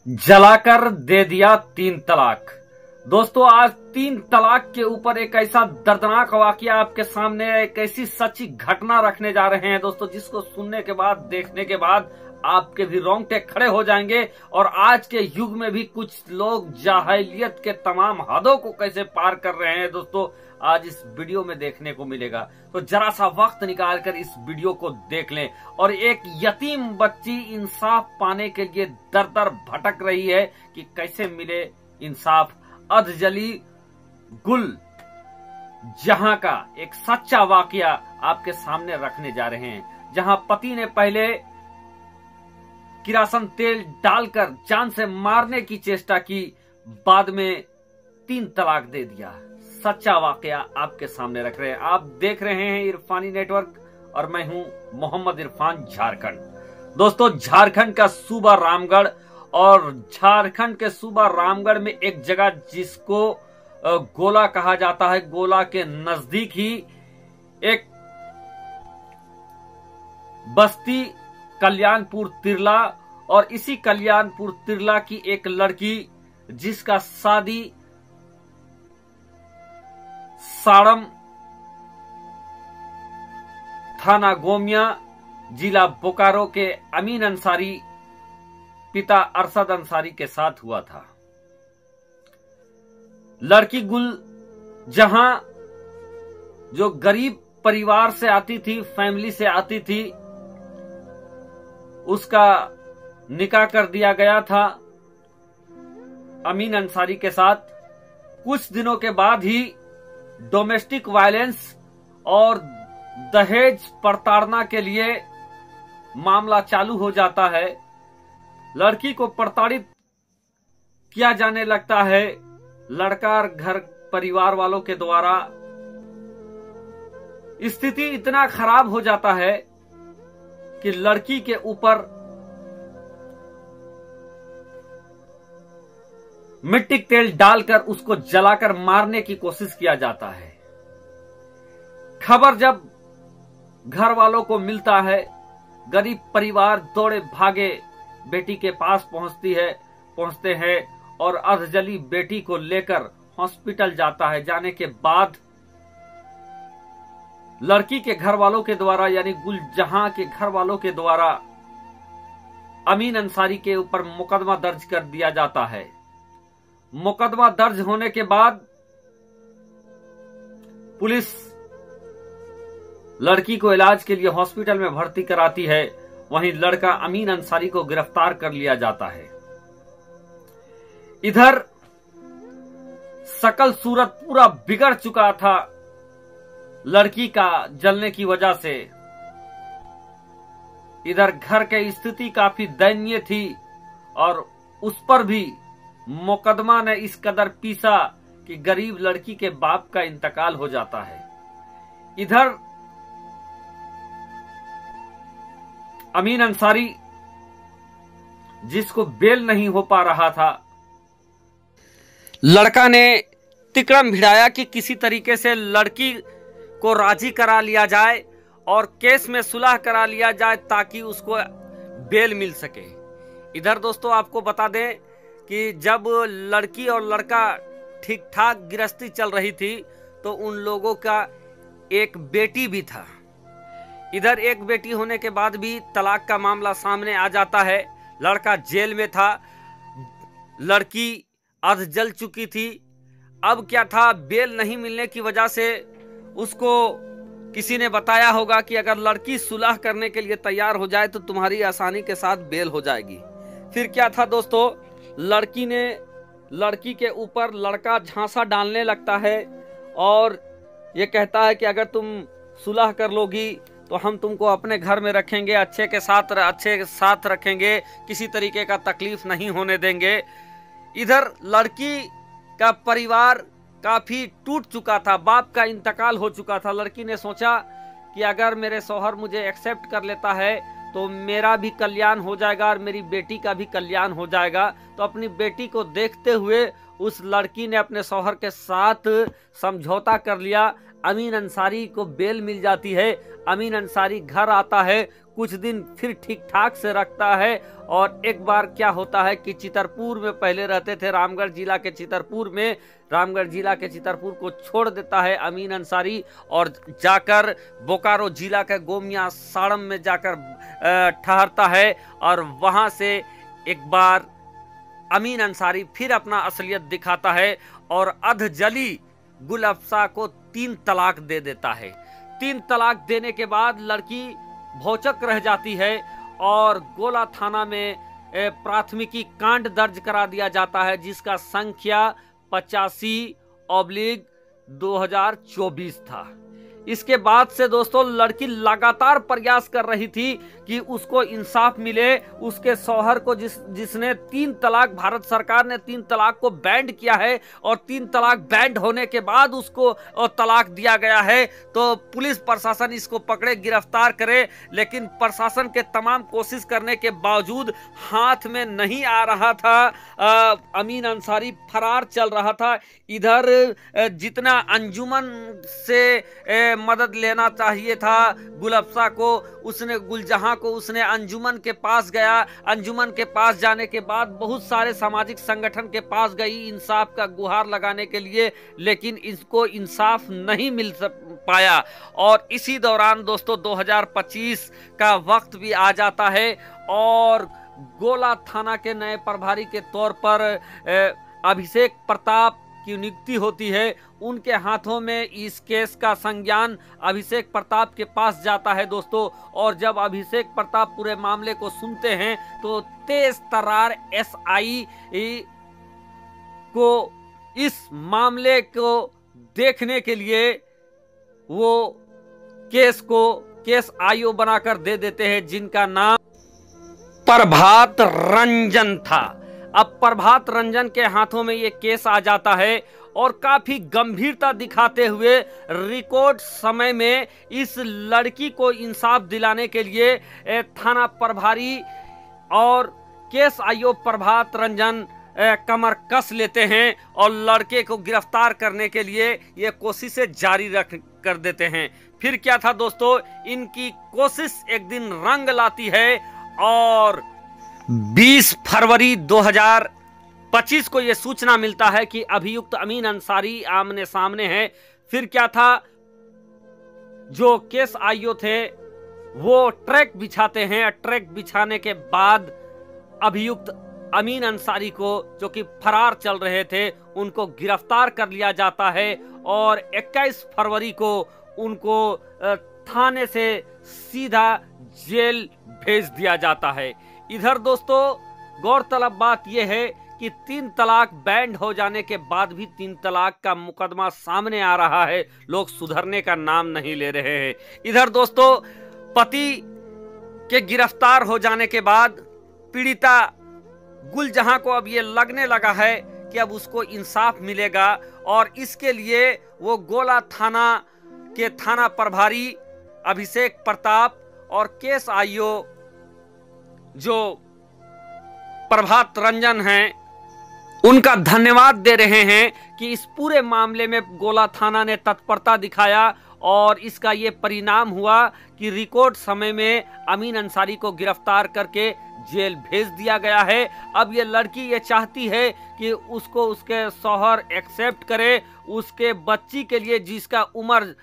जलाकर दे दिया 3 तलाक। दोस्तों, आज 3 तलाक के ऊपर एक ऐसा दर्दनाक वाकया आपके सामने, एक ऐसी सच्ची घटना रखने जा रहे हैं दोस्तों, जिसको सुनने के बाद, देखने के बाद आपके भी रोंगटे खड़े हो जाएंगे। और आज के युग में भी कुछ लोग जाहिलियत के तमाम हदों को कैसे पार कर रहे हैं दोस्तों, आज इस वीडियो में देखने को मिलेगा। तो जरा सा वक्त निकालकर इस वीडियो को देख लें। और एक यतीम बच्ची इंसाफ पाने के लिए दर दर भटक रही है कि कैसे मिले इंसाफ। अधजली गुल जहां का एक सच्चा वाकया आपके सामने रखने जा रहे हैं, जहां पति ने पहले किरासन तेल डालकर जान से मारने की चेष्टा की, बाद में 3 तलाक दे दिया। सच्चा वाकया आपके सामने रख रहे हैं। आप देख रहे हैं इरफानी नेटवर्क और मैं हूं मोहम्मद इरफान, झारखंड। दोस्तों, झारखंड का सूबा रामगढ़, और झारखंड के सूबा रामगढ़ में एक जगह जिसको गोला कहा जाता है, गोला के नजदीक ही एक बस्ती कल्याणपुर तिरला, और इसी कल्याणपुर तिरला की एक लड़की जिसका शादी साड़म थाना गोमिया जिला बोकारो के अमीन अंसारी पिता अरशद अंसारी के साथ हुआ था। लड़की गुल जहां जो गरीब परिवार से आती थी, फैमिली से आती थी, उसका निकाह कर दिया गया था अमीन अंसारी के साथ। कुछ दिनों के बाद ही डोमेस्टिक वायलेंस और दहेज प्रताड़ना के लिए मामला चालू हो जाता है। लड़की को प्रताड़ित किया जाने लगता है लड़का और घर परिवार वालों के द्वारा। स्थिति इतना खराब हो जाता है कि लड़की के ऊपर मिट्टी तेल डालकर उसको जलाकर मारने की कोशिश किया जाता है। खबर जब घर वालों को मिलता है, गरीब परिवार दौड़े भागे बेटी के पास पहुंचते हैं और अर्धजली बेटी को लेकर हॉस्पिटल जाता है। जाने के बाद लड़की के घर वालों के द्वारा, यानी गुलजहां के घर वालों के द्वारा अमीन अंसारी के ऊपर मुकदमा दर्ज कर दिया जाता है। मुकदमा दर्ज होने के बाद पुलिस लड़की को इलाज के लिए हॉस्पिटल में भर्ती कराती है। वहीं लड़का अमीन अंसारी को गिरफ्तार कर लिया जाता है। इधर शकल सूरत पूरा बिगड़ चुका था लड़की का जलने की वजह से। इधर घर की स्थिति काफी दयनीय थी और उस पर भी मुकदमा ने इस कदर पीसा कि गरीब लड़की के बाप का इंतकाल हो जाता है। इधर अमीन अंसारी, जिसको बेल नहीं हो पा रहा था, लड़का ने तिकड़म भिड़ाया कि किसी तरीके से लड़की को राजी करा लिया जाए और केस में सुलह करा लिया जाए ताकि उसको बेल मिल सके। इधर दोस्तों आपको बता दें कि जब लड़की और लड़का ठीक ठाक गृहस्थी चल रही थी तो उन लोगों का एक बेटी भी था। इधर एक बेटी होने के बाद भी तलाक का मामला सामने आ जाता है। लड़का जेल में था, लड़की अर्ध जल चुकी थी। अब क्या था, बेल नहीं मिलने की वजह से उसको किसी ने बताया होगा कि अगर लड़की सुलह करने के लिए तैयार हो जाए तो तुम्हारी आसानी के साथ बेल हो जाएगी। फिर क्या था दोस्तों, लड़की ने लड़की के ऊपर लड़का झांसा डालने लगता है और ये कहता है कि अगर तुम सुलह कर लोगी तो हम तुमको अपने घर में रखेंगे, अच्छे के साथ रखेंगे, किसी तरीके का तकलीफ नहीं होने देंगे। इधर लड़की का परिवार काफी टूट चुका था, बाप का इंतकाल हो चुका था। लड़की ने सोचा कि अगर मेरे शौहर मुझे एक्सेप्ट कर लेता है तो मेरा भी कल्याण हो जाएगा और मेरी बेटी का भी कल्याण हो जाएगा। तो अपनी बेटी को देखते हुए उस लड़की ने अपने शौहर के साथ समझौता कर लिया। अमीन अंसारी को बेल मिल जाती है। अमीन अंसारी घर आता है। कुछ दिन फिर ठीक ठाक से रखता है। और एक बार क्या होता है कि चितरपुर में पहले रहते थे, रामगढ़ जिला के चितरपुर को छोड़ देता है अमीन अंसारी और जाकर बोकारो जिला के गोमिया साड़म में जाकर ठहरता है। और वहां से एक बार अमीन अंसारी फिर अपना असलियत दिखाता है और अधजली गुल अफसा को 3 तलाक दे देता है। 3 तलाक देने के बाद लड़की भौचक रह जाती है और गोला थाना में प्राथमिकी कांड दर्ज करा दिया जाता है, जिसका संख्या 85/2024 था। इसके बाद से दोस्तों लड़की लगातार प्रयास कर रही थी कि उसको इंसाफ मिले। उसके शौहर को जिसने 3 तलाक, भारत सरकार ने 3 तलाक को बैंड किया है और 3 तलाक बैंड होने के बाद उसको तलाक दिया गया है, तो पुलिस प्रशासन इसको पकड़े, गिरफ्तार करे। लेकिन प्रशासन के तमाम कोशिश करने के बावजूद हाथ में नहीं आ रहा था। अमीन अंसारी फरार चल रहा था। इधर जितना अंजुमन से मदद लेना चाहिए था गुल अफसा को, उसने गुलजहां को, उसने अंजुमन के पास गया। अंजुमन के पास जाने के बाद बहुत सारे सामाजिक संगठन के पास गई इंसाफ का गुहार लगाने के लिए, लेकिन इसको इंसाफ नहीं मिल पाया। और इसी दौरान दोस्तों 2025 का वक्त भी आ जाता है और गोला थाना के नए प्रभारी के तौर पर अभिषेक प्रताप की नियुक्ति होती है। उनके हाथों में इस केस का संज्ञान अभिषेक प्रताप के पास जाता है दोस्तों। और जब अभिषेक प्रताप पूरे मामले को सुनते हैं तो तेज तर्रार एसआई को इस मामले को देखने के लिए वो केस आईओ बनाकर दे देते हैं, जिनका नाम प्रभात रंजन था। अब प्रभात रंजन के हाथों में ये केस आ जाता है और काफी गंभीरता दिखाते हुए रिकॉर्ड समय में इस लड़की को इंसाफ दिलाने के लिए थाना प्रभारी और केस आईओ प्रभात रंजन कमर कस लेते हैं और लड़के को गिरफ्तार करने के लिए ये कोशिशें जारी रख कर देते हैं। फिर क्या था दोस्तों, इनकी कोशिश एक दिन रंग लाती है और 20 फरवरी 2025 को यह सूचना मिलता है कि अभियुक्त अमीन अंसारी आमने सामने है। फिर क्या था, जो केस आईओ थे वो ट्रैक बिछाते हैं। ट्रैक बिछाने के बाद अभियुक्त अमीन अंसारी को, जो कि फरार चल रहे थे, उनको गिरफ्तार कर लिया जाता है और 21 फरवरी को उनको थाने से सीधा जेल भेज दिया जाता है। इधर दोस्तों गौरतलब बात यह है कि 3 तलाक बैंड हो जाने के बाद भी 3 तलाक का मुकदमा सामने आ रहा है। लोग सुधरने का नाम नहीं ले रहे हैं। इधर दोस्तों पति के गिरफ्तार हो जाने के बाद पीड़िता गुलजहां को अब ये लगने लगा है कि अब उसको इंसाफ मिलेगा और इसके लिए वो गोला थाना के थाना प्रभारी अभिषेक प्रताप और केस आईओ जो प्रभात रंजन हैं उनका धन्यवाद दे रहे हैं कि इस पूरे मामले में गोला थाना ने तत्परता दिखाया और इसका ये परिणाम हुआ कि रिकॉर्ड समय में अमीन अंसारी को गिरफ्तार करके जेल भेज दिया गया है। अब ये लड़की ये चाहती है कि उसको उसके शौहर एक्सेप्ट करे। उसके बच्ची के लिए जिसका उम्र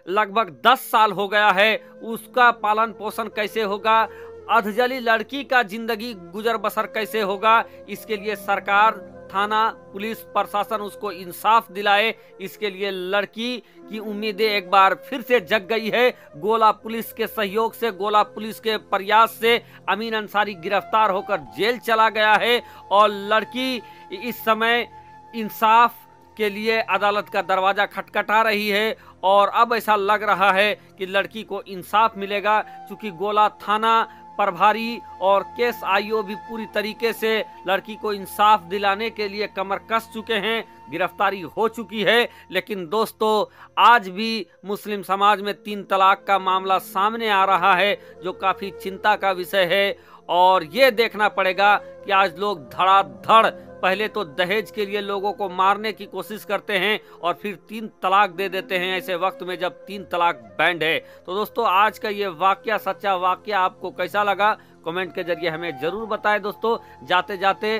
लगभग 10 साल हो गया है, उसका पालन पोषण कैसे होगा, अधजली लड़की का जिंदगी गुजर बसर कैसे होगा, इसके लिए सरकार, थाना, पुलिस प्रशासन उसको इंसाफ दिलाए। इसके लिए लड़की की उम्मीदें एक बार फिर से जग गई है। गोला पुलिस के सहयोग से, गोला पुलिस के प्रयास से अमीन अंसारी गिरफ्तार होकर जेल चला गया है और लड़की इस समय इंसाफ के लिए अदालत का दरवाजा खटखटा रही है और अब ऐसा लग रहा है कि लड़की को इंसाफ मिलेगा, क्योंकि गोला थाना प्रभारी और केस आईओ भी पूरी तरीके से लड़की को इंसाफ दिलाने के लिए कमर कस चुके हैं। गिरफ्तारी हो चुकी है। लेकिन दोस्तों आज भी मुस्लिम समाज में 3 तलाक का मामला सामने आ रहा है, जो काफी चिंता का विषय है और ये देखना पड़ेगा कि आज लोग धड़ाधड़ पहले तो दहेज के लिए लोगों को मारने की कोशिश करते हैं और फिर 3 तलाक दे देते हैं ऐसे वक्त में जब 3 तलाक बैंड है। तो दोस्तों आज का ये वाकया, सच्चा वाकया आपको कैसा लगा कमेंट के जरिए हमें जरूर बताएं। दोस्तों जाते जाते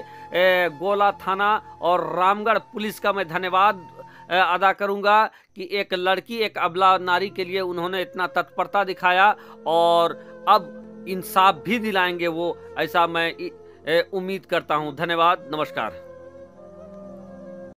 गोला थाना और रामगढ़ पुलिस का मैं धन्यवाद अदा करूंगा कि एक लड़की, एक अबला नारी के लिए उन्होंने इतना तत्परता दिखाया और अब इंसाफ भी दिलाएंगे वो, ऐसा मैं उम्मीद करता हूं। धन्यवाद, नमस्कार।